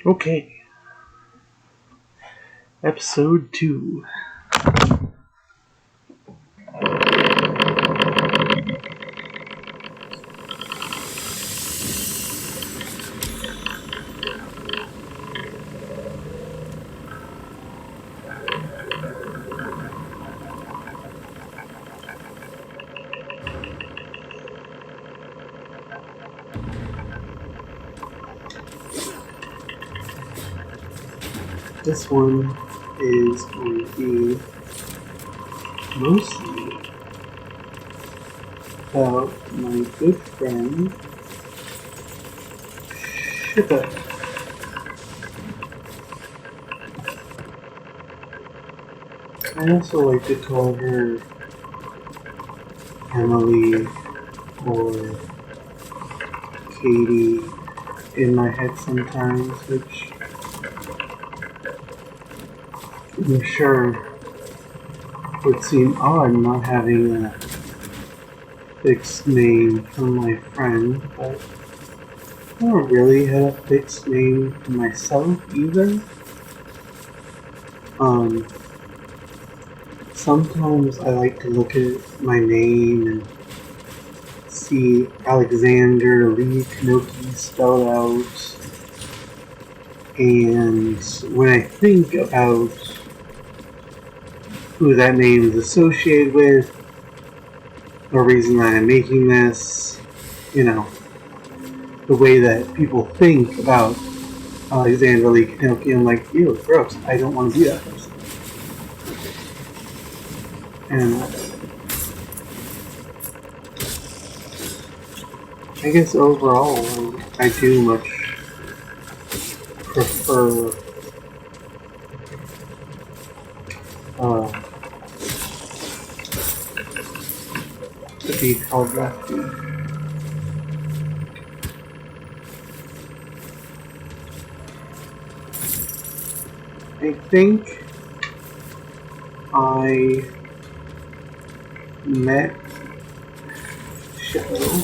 Okay, episode 2. This one is going to be mostly about my good friend Shiba. I also like to call her Emily or Katie in my head sometimes, which I'm sure would seem odd not having a fixed name for my friend, but I don't really have a fixed name for myself either. Sometimes I like to look at my name and see Alexander Lee Kanoki spelled out, and when I think about who that name is associated with, the reason that I'm making this, the way that people think about Alexander Lee Kanoki, I'm like, ew, gross, I don't want to be that person. And I guess overall, I do much prefer to be called Lefty. I think I met Shadow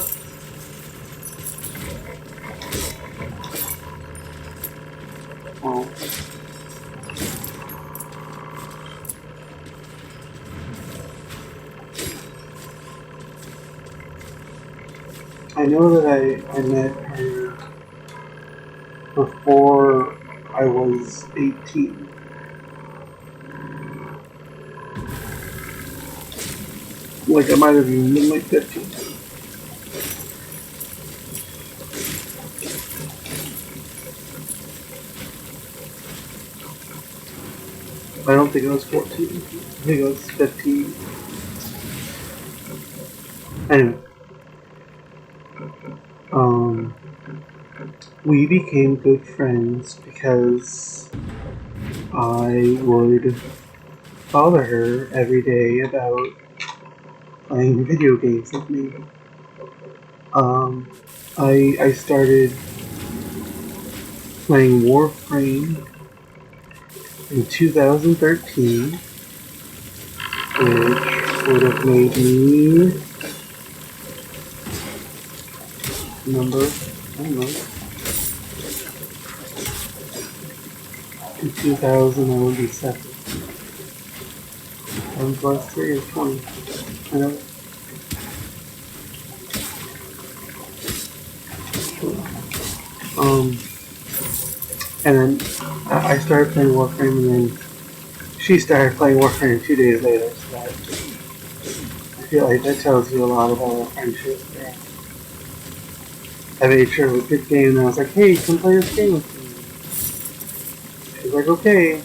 I know that I met her before I was 18. Like, I might have even been like 15. I don't think I was 14. I think I was 15. Anyway. We became good friends because I would bother her every day about playing video games with me. I started playing Warframe in 2013, which would have made me I don't know, in 2000 I would be 7. 7 plus 3 is 20. I know. And then I started playing Warframe, and then she started playing Warframe 2 days later, so I feel like that tells you a lot about our friendship there. I made sure it was a good game, and I was like, hey, come play this game with me. She was like, okay.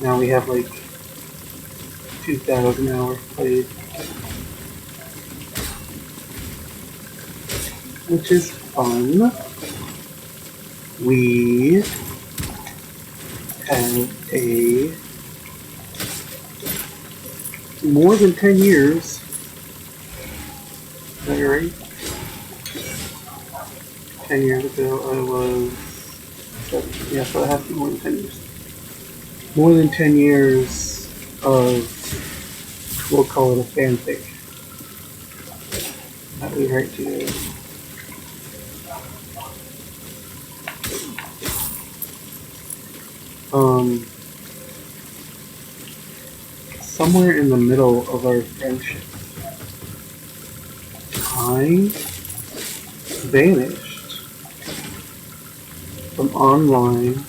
Now we have like 2,000 hours played, which is fun. We have a more than 10 years. Is that right? 10 years ago I was 7. Yeah, so it has to be more than 10 years. More than 10 years of, we'll call it a fanfic, that we write together. somewhere in the middle of our friendship, I vanished from online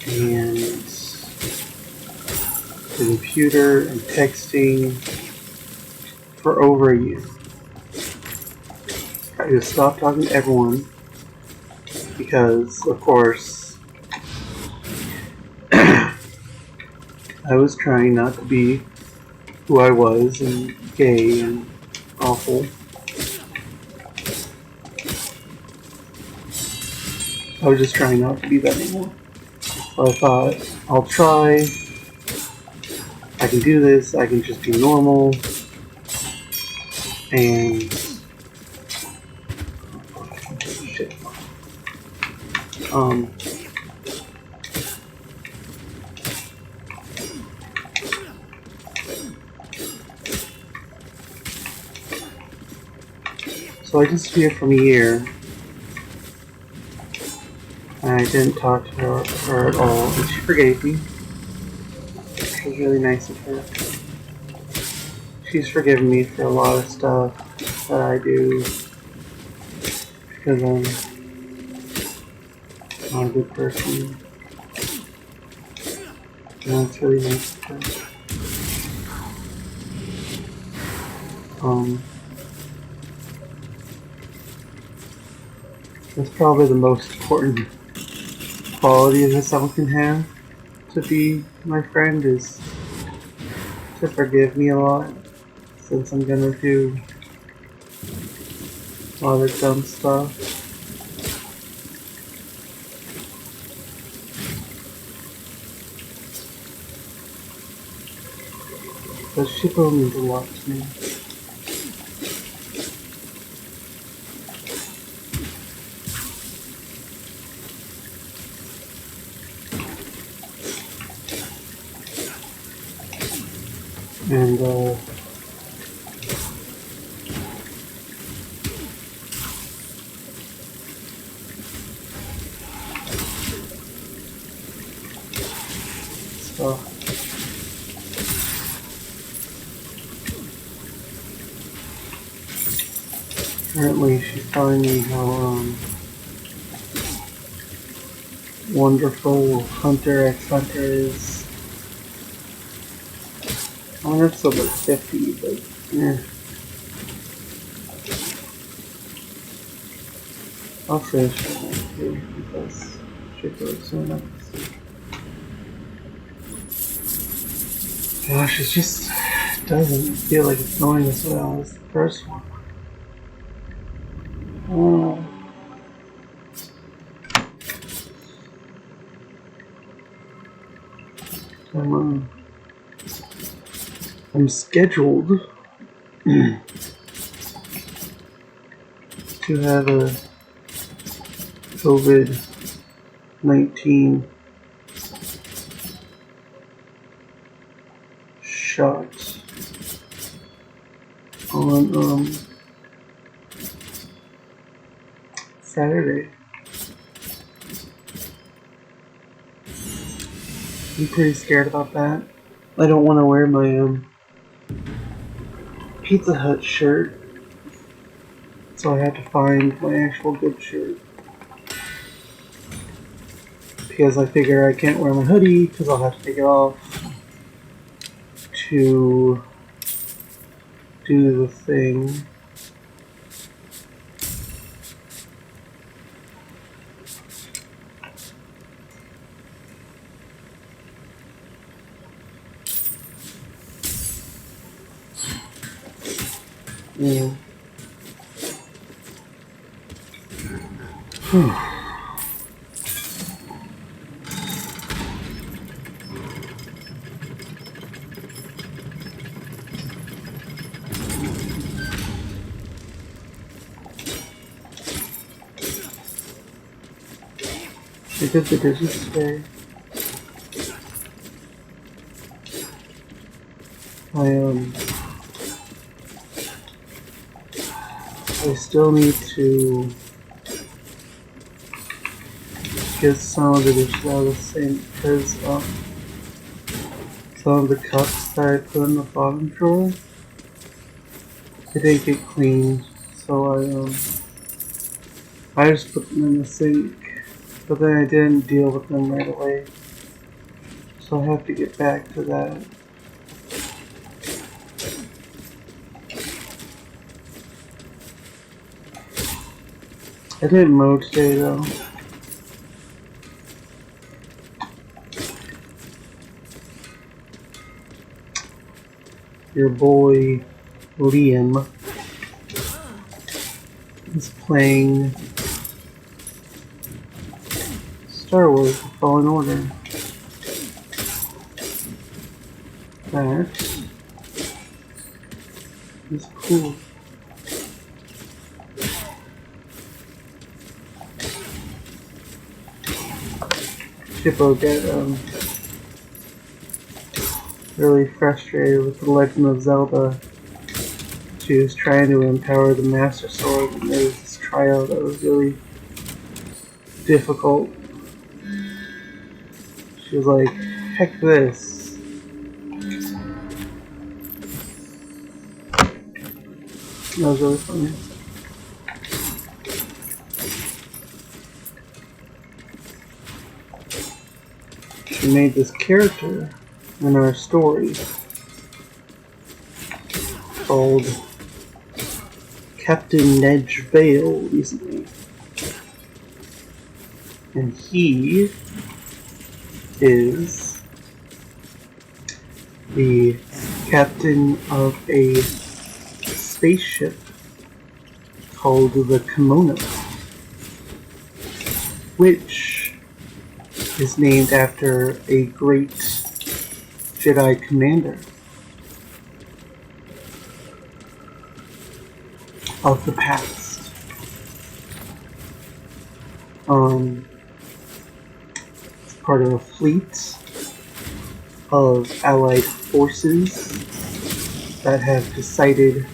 and the computer and texting for over a year. I just stopped talking to everyone because, of course, I was trying not to be who I was and gay and awful. I was just trying not to be that anymore. So I thought, I'll try. I can do this. I can just be normal. And shit. So I disappeared from a year. And I didn't talk to her at all, and she forgave me. It was really nice of her. She's forgiven me for a lot of stuff that I do because I'm not a good person. And that's really nice of her. That's probably the most important quality that someone can have to be my friend is to forgive me a lot, since I'm gonna do a lot of dumb stuff. But she will mean a lot to me. And so currently she's telling me how wonderful Hunter x Hunter is. On episode like 50, but yeah. I'll finish that one too because she goes so nice. Gosh, it just doesn't feel like it's going as well as the first one. Oh. I'm scheduled to have a COVID-19 shot on Saturday. I'm pretty scared about that. I don't want to wear my Pizza Hut shirt, so I had to find my actual good shirt. Because I figure I can't wear my hoodie because I'll have to take it off to do the thing. Yeah. I did the dishes today. I still need to get some of the dishes out of the sink because some of the cups that I put in the bottom drawer, they didn't get cleaned, so I just put them in the sink, but then I didn't deal with them right away, so I have to get back to that. I didn't mow today though. Your boy Liam is playing Star Wars: The Fallen Order. That is cool. Chippo got really frustrated with The Legend of Zelda. She was trying to empower the Master Sword, and there was this trial that was really difficult. She was like, heck this. That was really funny. She made this character in our story called Captain Nedge Vale recently. And he is the captain of a spaceship called the Kimono, which is named after a great Jedi commander of the past. It's part of a fleet of allied forces that have decided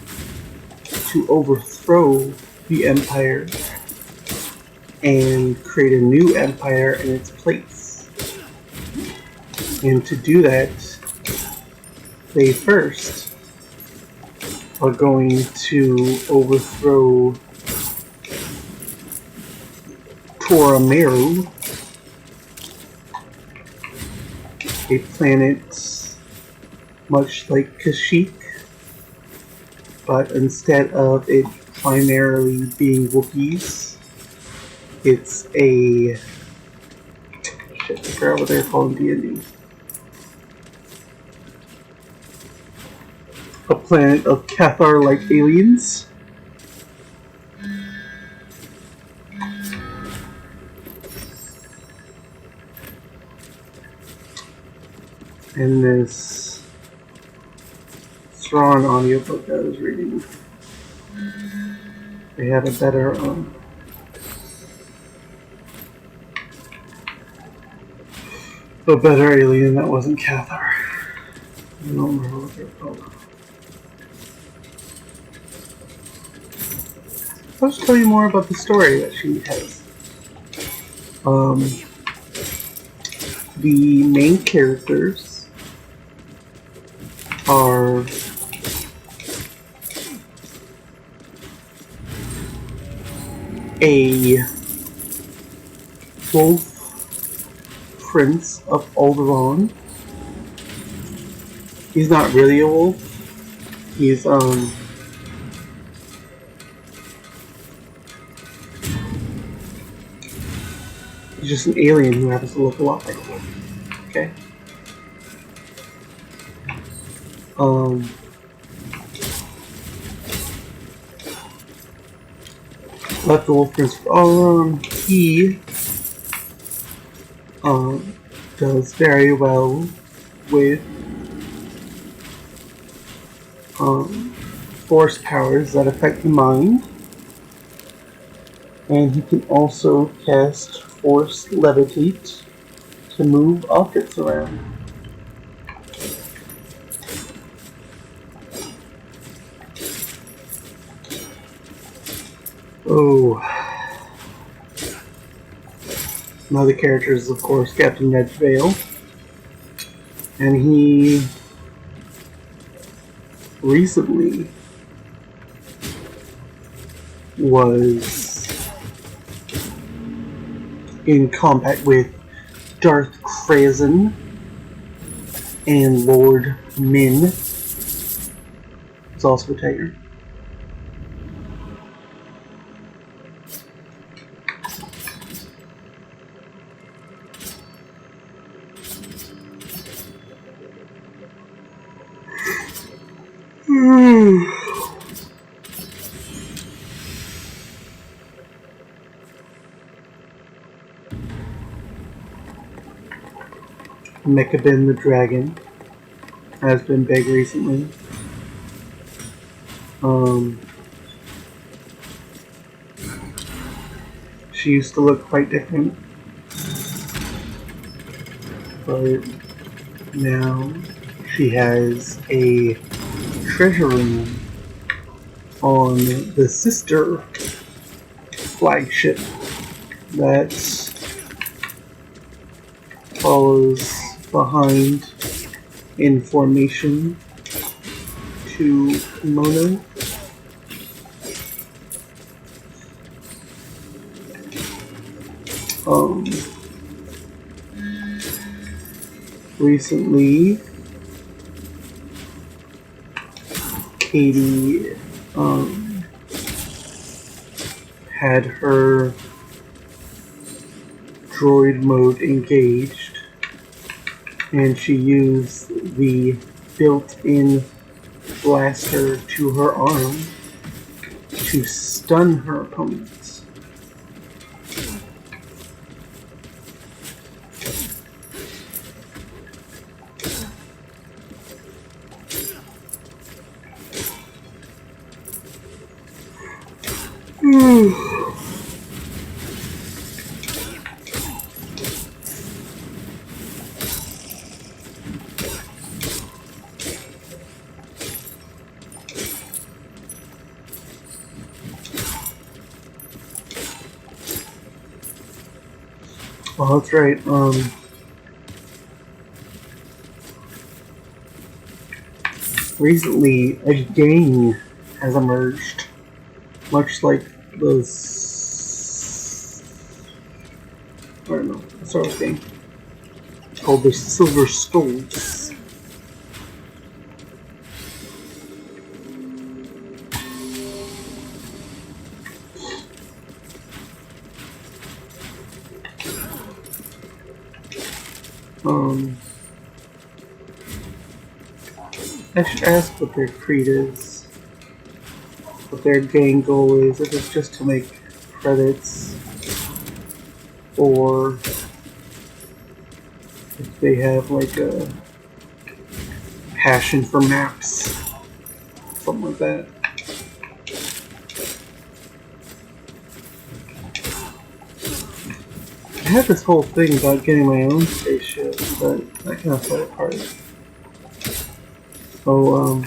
to overthrow the Empire and create a new empire in its place. And to do that, they first are going to overthrow Tora Meru, a planet much like Kashyyyk, but instead of it primarily being Wookiees, it's a... shit, I forgot what they're called in D&D. A planet of Cathar-like aliens. And this Thrawn audiobook I was reading, they had a better alien that wasn't Cathar. I don't remember what they're called. I'll just tell you more about the story that she has. The main characters are a wolf prince of Alderaan. He's not really a wolf. He's he's just an alien who happens to look a lot like a wolf. Okay. Left the wolf prince for Alderaan. He does very well with force powers that affect the mind, and he can also cast Force Levitate to move objects around. Oh, Another character is, of course, Captain Ned Vale. And he recently was in combat with Darth Krazen and Lord Min. It's also a Tiger. Mechabin the Dragon has been big recently. She used to look quite different, but now she has a treasure room on the sister flagship that follows behind in formation to Mono. Recently, Katie had her droid mode engaged, and she used the built-in blaster to her arm to stun her opponents. Well, that's right. Recently, a gang has emerged, much like the Star Wars game, called the Silver Skulls. I should ask what their creed is, what their gang goal is, if it's just to make credits, or if they have like a passion for maps, something like that. I had this whole thing about getting my own spaceship, but I kind of fell apart. So,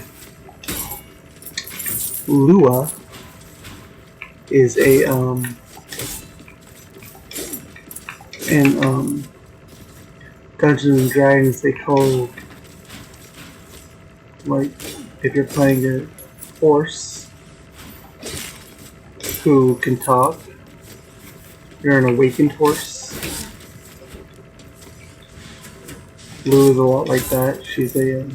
Lua is a, in, Dungeons and Dragons they call, like, if you're playing a horse who can talk, you're an awakened horse. Lua is a lot like that. She's a,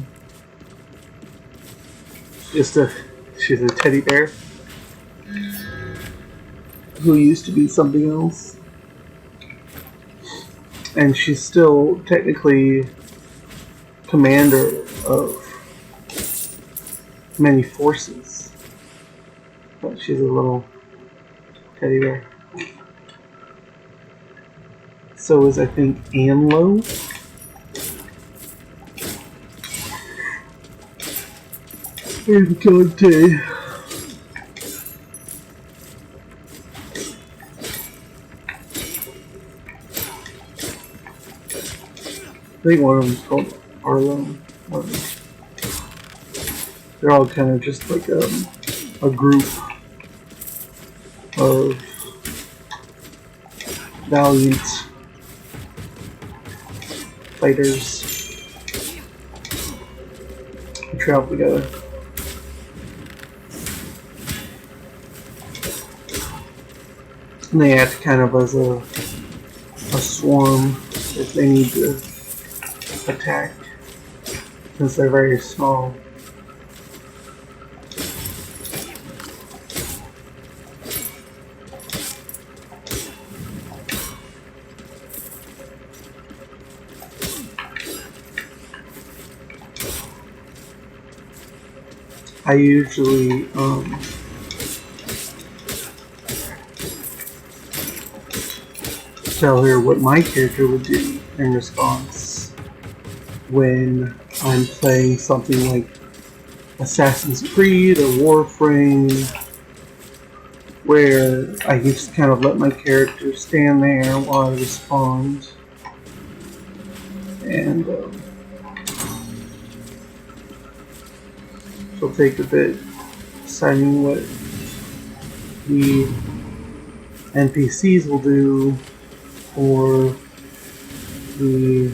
she's a teddy bear who used to be something else, and she's still technically commander of many forces, but she's a little teddy bear. So is, I think, Anlo. And Dante. I think one of them's called Arlo. They're all kind of just like a group of valiant fighters who travel together. And they act kind of as a swarm if they need to attack, since they're very small. I usually tell her what my character would do in response when I'm playing something like Assassin's Creed or Warframe, where I just kind of let my character stand there while I respond. And she'll take a bit deciding what the NPCs will do or the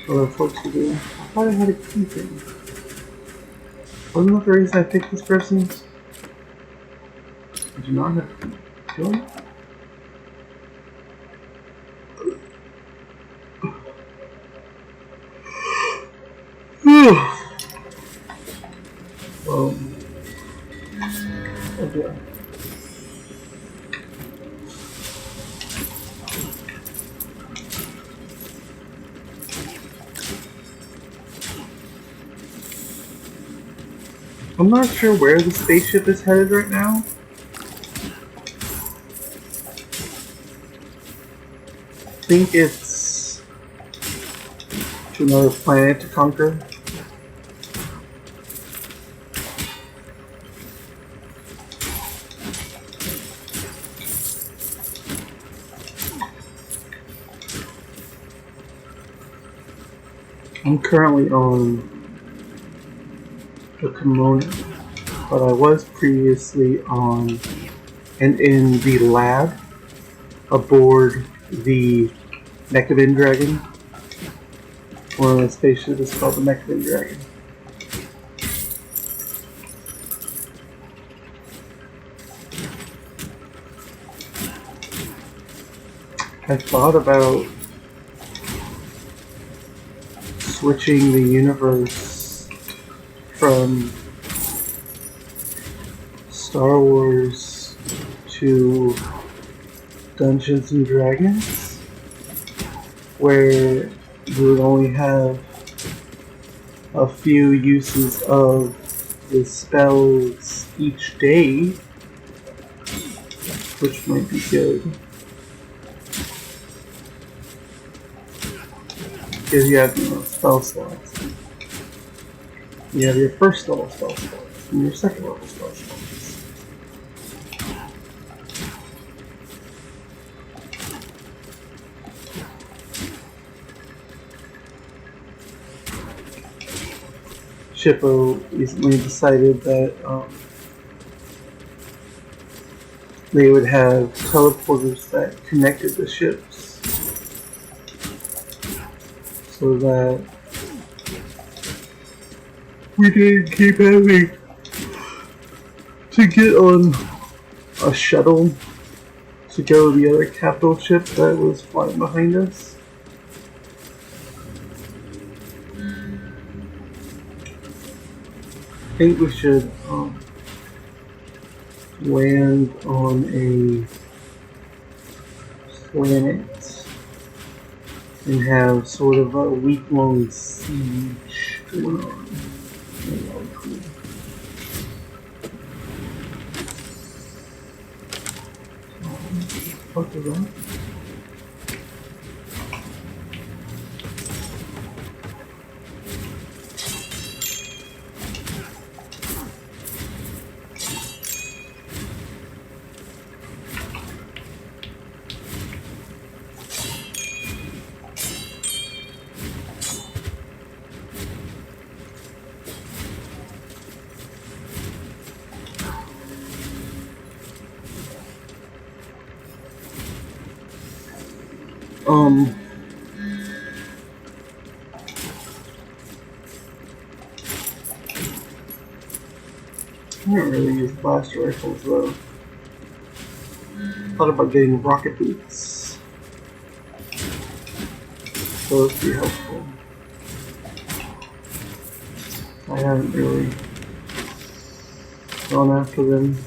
other folks will do. I thought I had a key thing. Wasn't that the reason I picked this person? I do not have a key. Do I? Okay. I'm not sure where the spaceship is headed right now. I think it's to another planet to conquer. I'm currently on the Kimono, but I was previously on and in the lab aboard the Mechavin Dragon. One of the spaceships is called the Mechavin Dragon. I thought about switching the universe from Star Wars to Dungeons and Dragons, where you would only have a few uses of the spells each day, which might be good. Because you have, spell slots. You have your first level spell slots and your second level spell slots. Shippo recently decided that they would have teleporters that connected the ships, so that we didn't keep having to get on a shuttle to go to the other capital ship that was flying behind us. I think we should land on a planet and have sort of a week-long siege going on. That would be cool. What is that? Um, I don't really use blaster rifles though. Thought about getting rocket boots. Those would be helpful. I haven't really gone after them.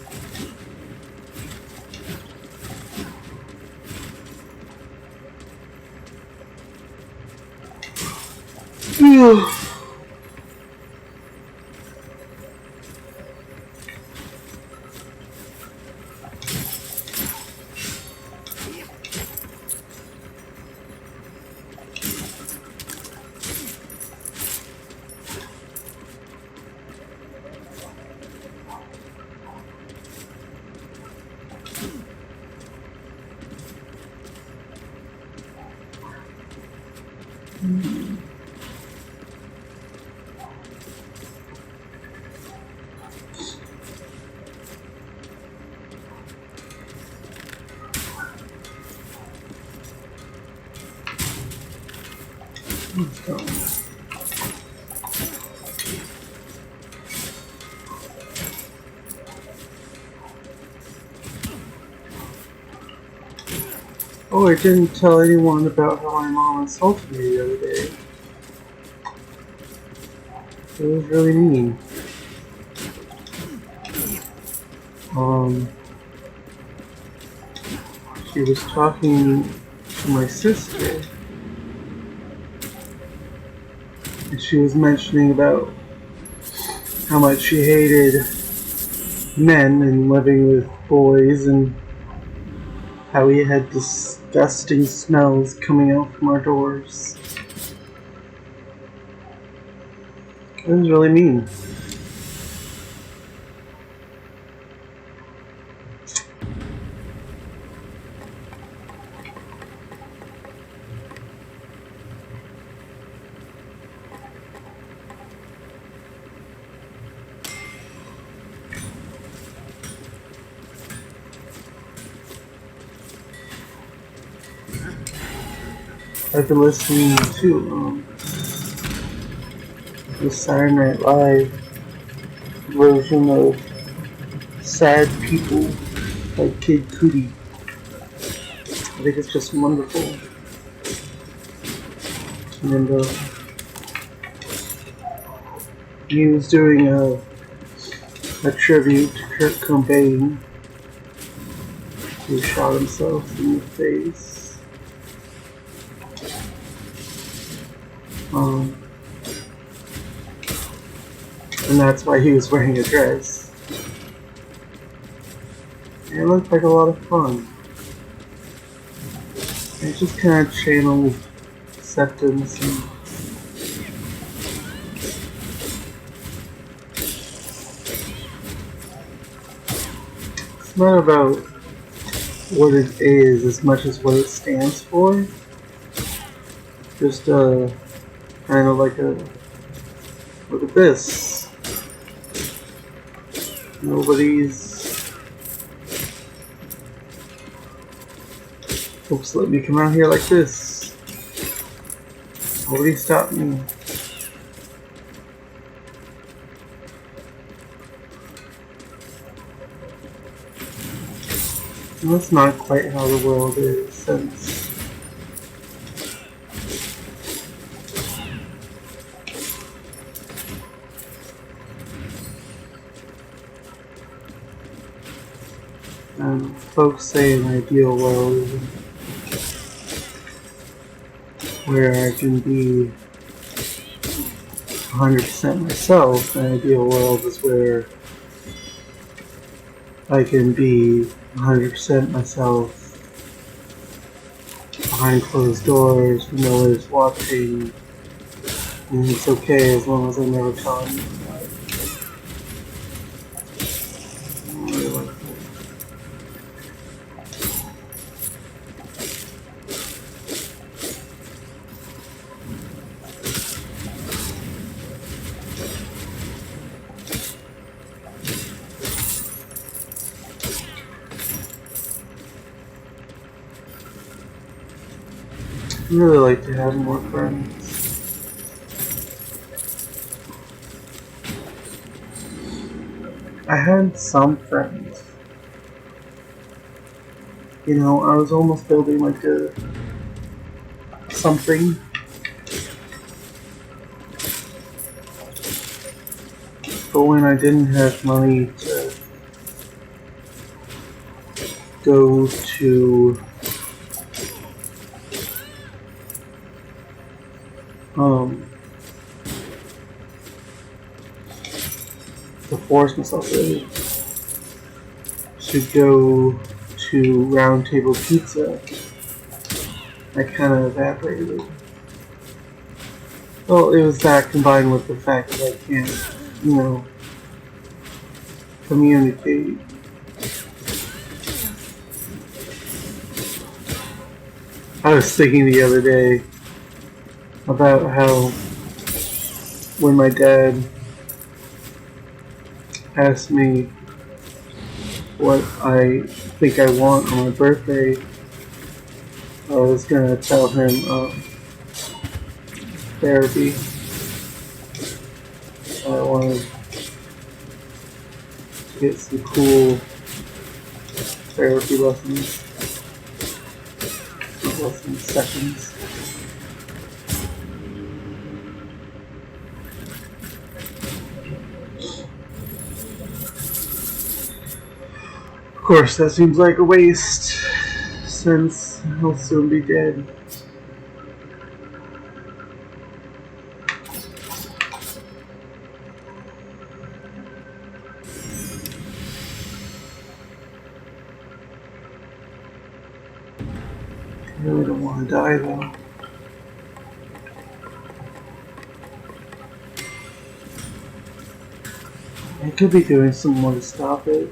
Oh, I didn't tell anyone about how my mom insulted me the other day. It was really mean. She was talking to my sister, and she was mentioning about how much she hated men and living with boys, and how we had disgusting smells coming out from our doors. It was really mean. I've been listening to the Saturday Night Live version of Sad People by Kid Cudi. I think it's just wonderful. And he was doing a tribute to Kurt Cobain, who shot himself in the face. And that's why he was wearing a dress. And it looked like a lot of fun. It just kind of channeled acceptance and it's not about what it is as much as what it stands for. Just kind of like a look at this. Nobody's. Oops, let me come out here like this. Nobody stopped me. And that's not quite how the world is since folks say an ideal world where I can be 100% myself. An ideal world is where I can be 100% myself behind closed doors when nobody's watching, and it's okay as long as I never tell anyone about it. I really like that. really like to have more friends. I had some friends. You know, I was almost building like a something. But when I didn't have money to go to to force myself really to go to Round Table Pizza, I kind of evaporated. Well, it was that combined with the fact that I can't, you know, communicate. I was thinking the other day about how when my dad asked me what I think I want on my birthday, I was gonna tell him therapy. I wanted to get some cool therapy lessons, not lessons, sessions. Of course, that seems like a waste, since he'll soon be dead. I really don't want to die though. I could be doing some more to stop it.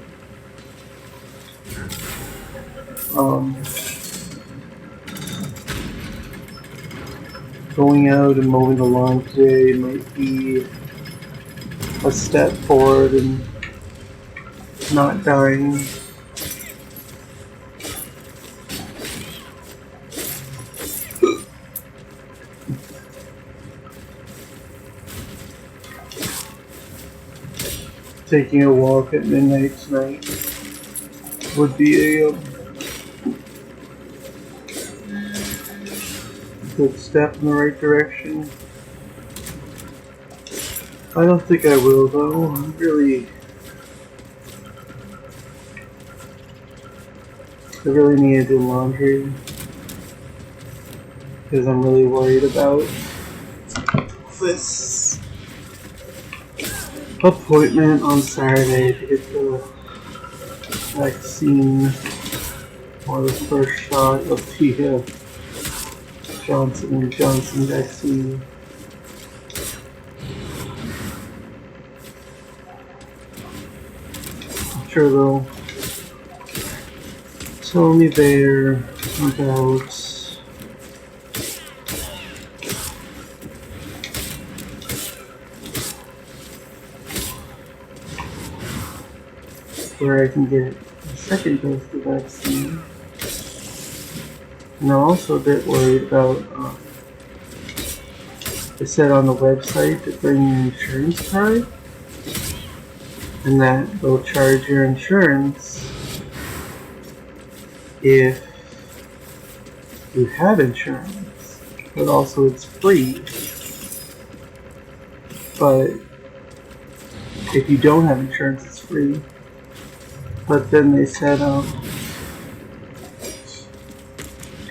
Going out and mowing the lawn today might be a step forward in not dying. Taking a walk at midnight tonight would be a good step in the right direction. I don't think I will though. I really need to do laundry because I'm really worried about this appointment on Saturday to get the vaccine or the first shot of the Johnson & Johnson vaccine. I'm sure they'll tell me there about where I can get a second dose of the vaccine. And I'm also a bit worried about, it said on the website to bring your insurance card, and that they'll charge your insurance if you have insurance, but also it's free. But if you don't have insurance, it's free. But then they said,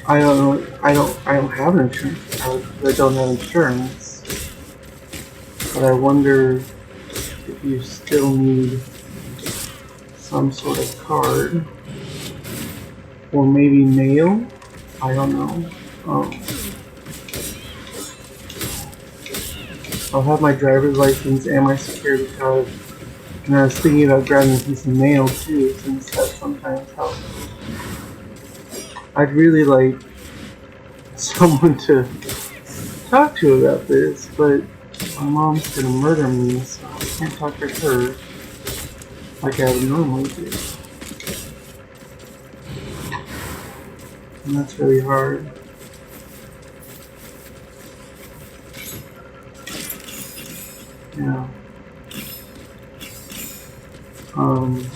I don't have an insurance card because I don't have insurance. But I wonder if you still need some sort of card, or maybe mail. I don't know. I'll have my driver's license and my security card. And I was thinking about grabbing a piece of mail too, since that sometimes helps. I'd really like someone to talk to about this, but my mom's gonna murder me, so I can't talk to her like I would normally do. And that's really hard. you know. Um,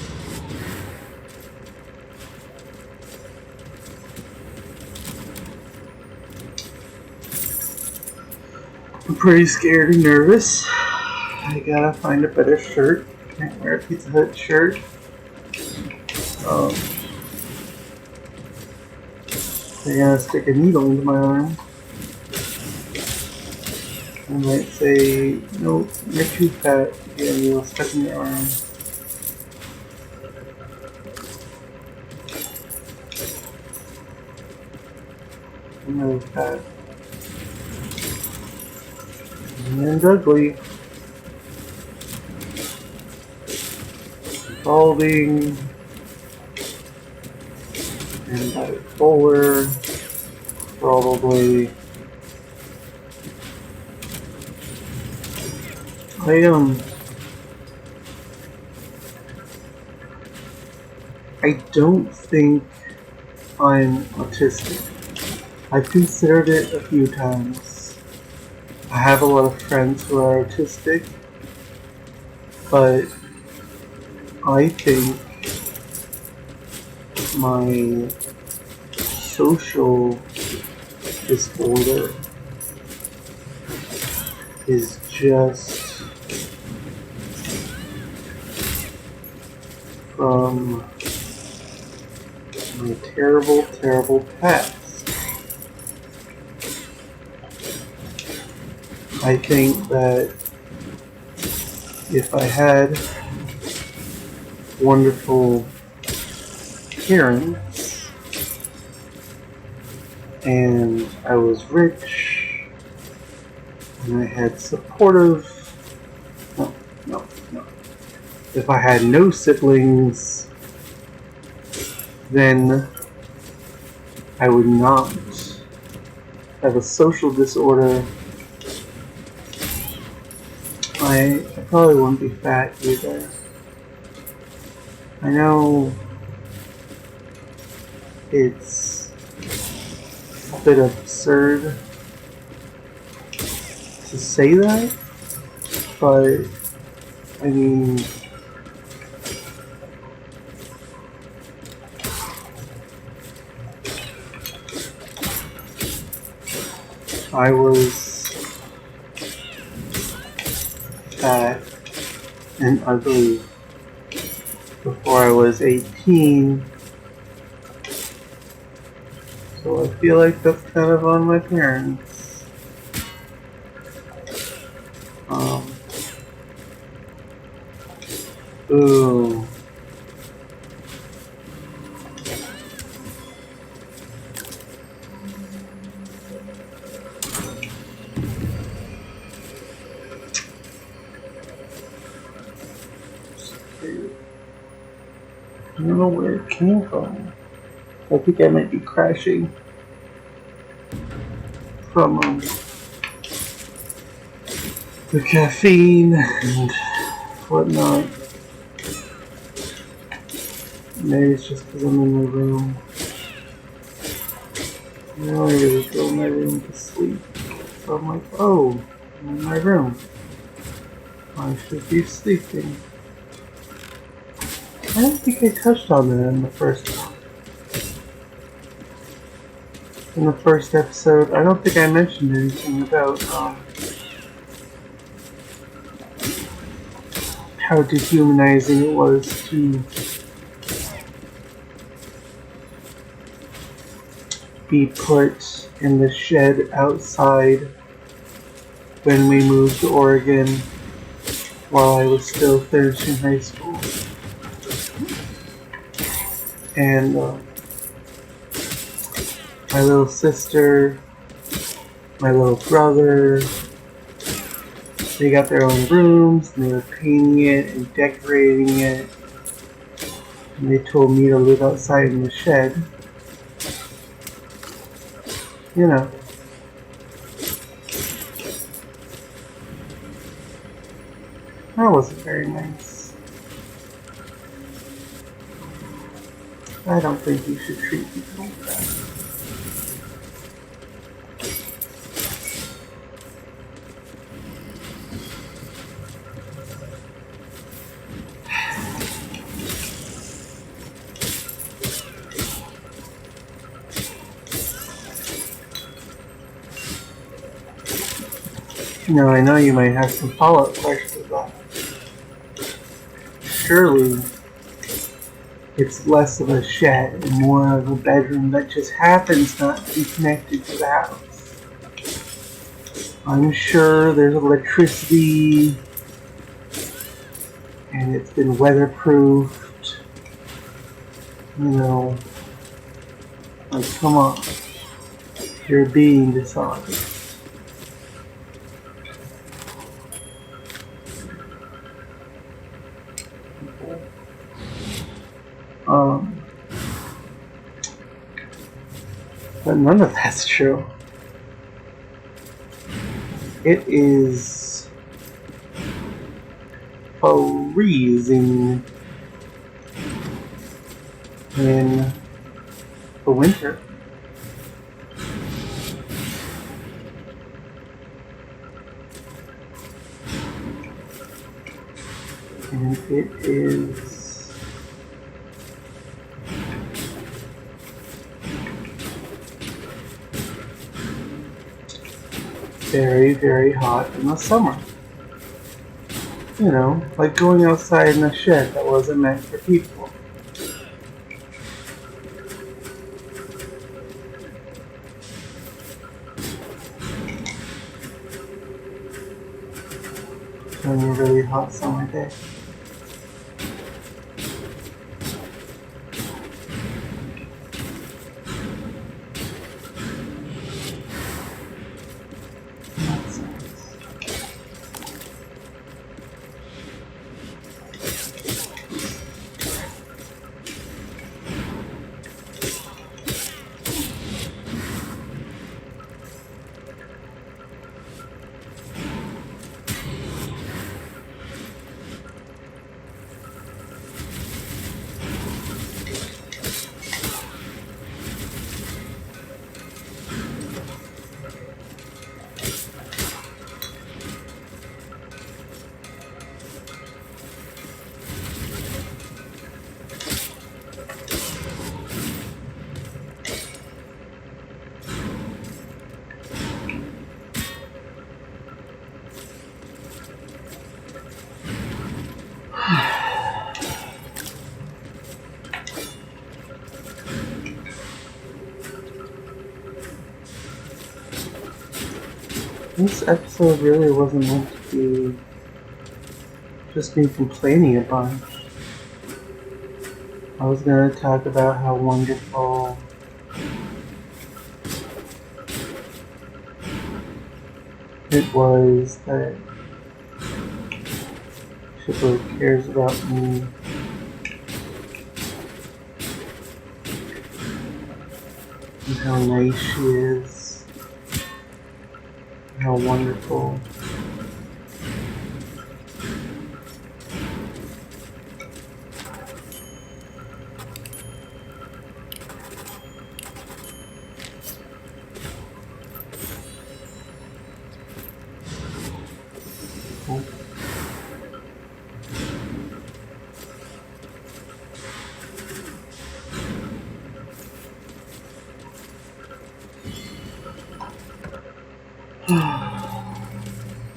I'm pretty scared and nervous. I gotta find a better shirt. Can't wear a Pizza Hut shirt. I gotta stick a needle into my arm. I might say, nope, you're too fat to get a needle stuck in your arm. I'm really fat. And ugly. Balding. And bipolar. Probably. I don't think I'm autistic. I've considered it a few times. I have a lot of friends who are autistic, but I think my social disorder is just from my terrible, terrible past. I think that if I had wonderful parents and I was rich and I had supportive, no. If I had no siblings, then I would not have a social disorder. I probably wouldn't be fat either. I know it's a bit absurd to say that, but I mean, I was fat and ugly before I was 18, so I feel like that's kind of on my parents. Ooh. I don't know where it came from. I think I might be crashing from the caffeine and whatnot. Maybe it's just because I'm in my room. I only really go in my room to sleep. So I'm like, oh, I'm in my room. I should be sleeping. I don't think I touched on that in the first episode. I don't think I mentioned anything about how dehumanizing it was to be put in the shed outside when we moved to Oregon while I was still finishing high school. And my little sister, my little brother, they got their own rooms and they were painting it and decorating it. And they told me to live outside in the shed. You know. That wasn't very nice. I don't think you should treat people like that. Now I know you might have some follow-up questions on it. Surely it's less of a shed and more of a bedroom that just happens not to be connected to the house. I'm sure there's electricity and it's been weatherproofed. You know, like, come on. You're being dishonest. But none of that's true. It is freezing in the winter. And it is very, very hot in the summer. You know, like going outside in a shed that wasn't meant for people. On a really hot summer day. This episode really wasn't meant to be just me complaining a bunch. I was going to talk about how wonderful it was that Shipper cares about me. And how nice she is. And how wonderful.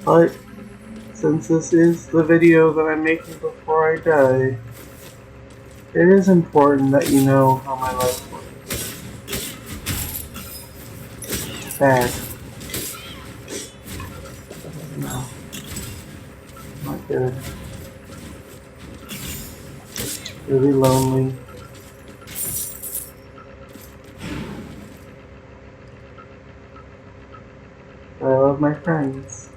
But since this is the video that I'm making before I die, it is important that you know how my life was. Bad. No. Not good. Really lonely. But I love my friends.